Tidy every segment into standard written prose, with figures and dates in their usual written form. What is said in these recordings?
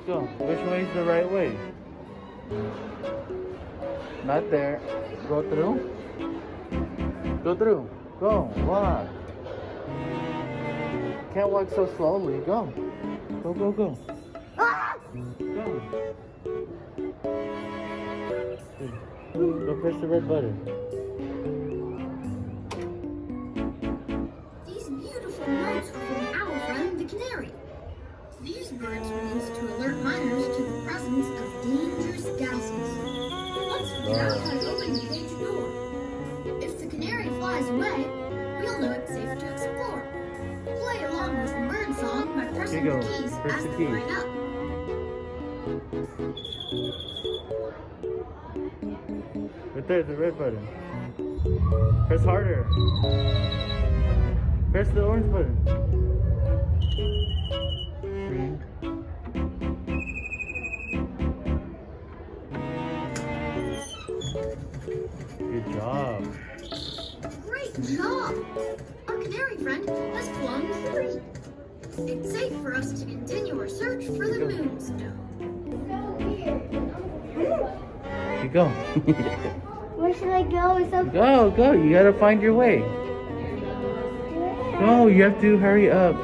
Go. Which way is the right way? Not there. Go through. Go through. Go. Walk. Can't walk so slowly. Go. Go, go, go. Go. Go press the red button. These beautiful notes are from our friend the canary. These birds are used to alert miners to the presence of dangerous gases. Once we get out and open the cage door, if the canary flies away, we'll know it's safe to explore. Play along with the bird song by pressing the keys Press as the they keys. line up. Right there, the red button. Press harder. Press the orange button. Green. Good job. Great job! Our canary friend has flown free. It's safe for us to continue our search for the moonstone. Keep going. Where should I go? Go, go. You gotta find your way. No, you have to hurry up.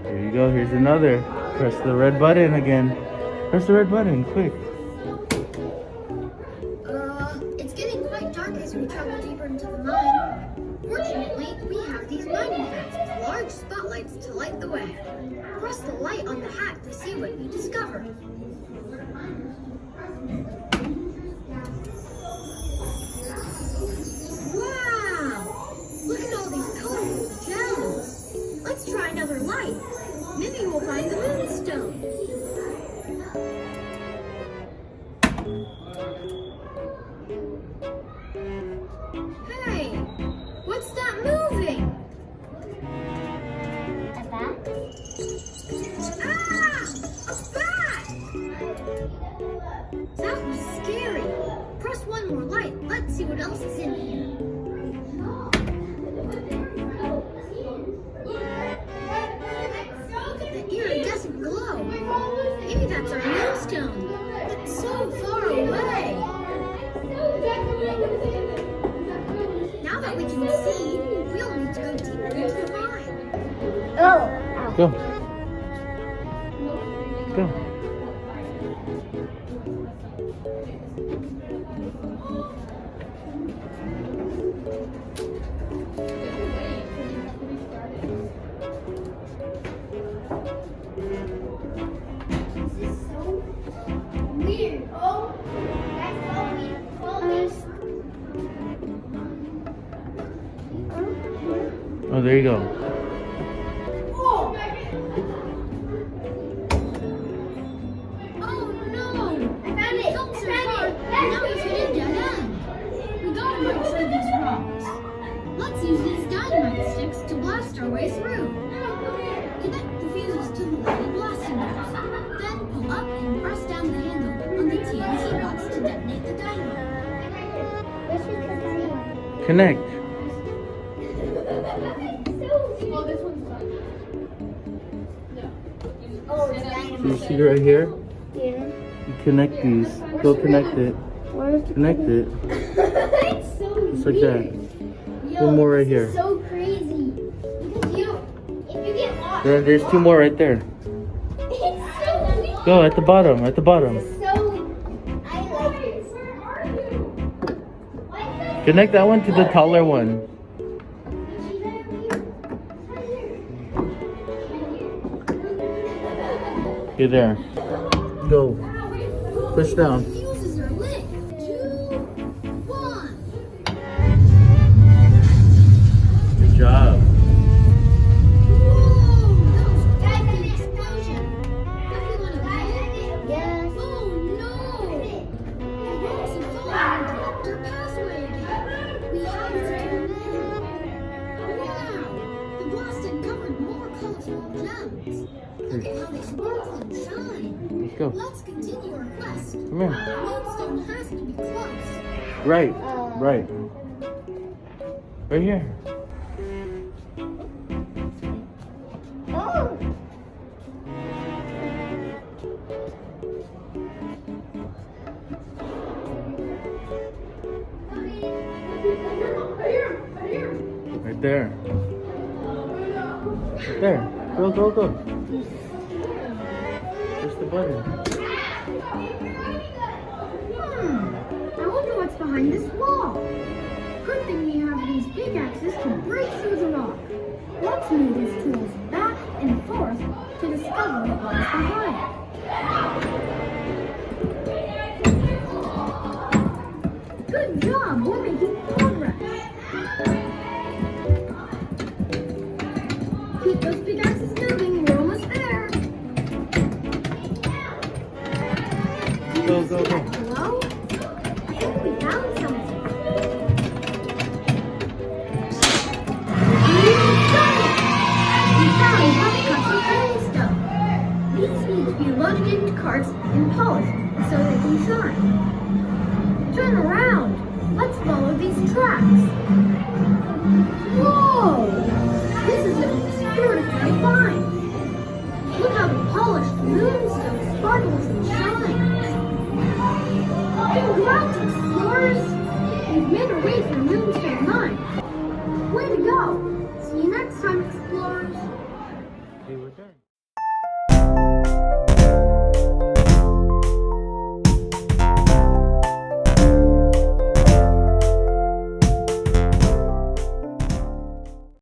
Here you go. Here's another. Press the red button again. Press the red button, quick. It's getting quite dark as we travel deeper into the mine. Fortunately, we have these mining hats with large spotlights to light the way. Press the light on the hat to see what we discover. Wow! Look at all these colorful gems. Let's try another light. Maybe we'll find the moonstone. Hey, what's that moving? A bat? Ah! A bat! That was scary. Press one more light. Let's see what else is in here. Look at the iridescent glow. Maybe that's our moonstone. It's so far away. Now that we can see, we'll need to go deeper into the mine. Oh! Ow. Go. Go. This is so weird. Oh, that's so weird. Oh, there you go. Oh no! I found it. Come so far, and now he's hit a dead end. We gotta break through these rocks. Let's use these dynamite sticks to blast our way through. Connect the fuses to the lighted blasting doors. Then pull up and press down the handle on the TNT box to detonate the dynamite. This is the green. Connect. Oh, this one's fun. No. Oh, it's So you dynamite. see right here? Yeah. You connect these. Go connect it. Where's the Connect it. It's so Just like that. Yo, One more right this here. is so crazy. Because if you get lost. There's 2 more right there. It's so weird. Go at the bottom. At the bottom. So I like this. Where are you? What? Connect that one to the taller one. Okay, there. Go. Push down. Fuses are lit. 2, 1. Good job. Whoa! That was quite an explosion. If we want to buy it. Yes. Oh no! The rocks have fallen into our pathway again. We have to turn in. Wow! The blast had covered more colorful gems. Look at how they sparkle and shine. Let's go. Let's continue our quest. Come here. Moonstone has to be close. Right. Right. Right here. Oh. Right there. Right there. Go, go, go. Push the button. I wonder what's behind this wall. Good thing we have these pickaxes to break through the rock. Let's move these tools back and forth to discover what lies behind. Good job, we're making progress. Keep those pickaxes moving, we're almost there. Go, go, go. Hello? I think we found something. We found rough cuts of greenstone. These need to be loaded into carts and polished so they can shine. Turn around. Let's follow these tracks.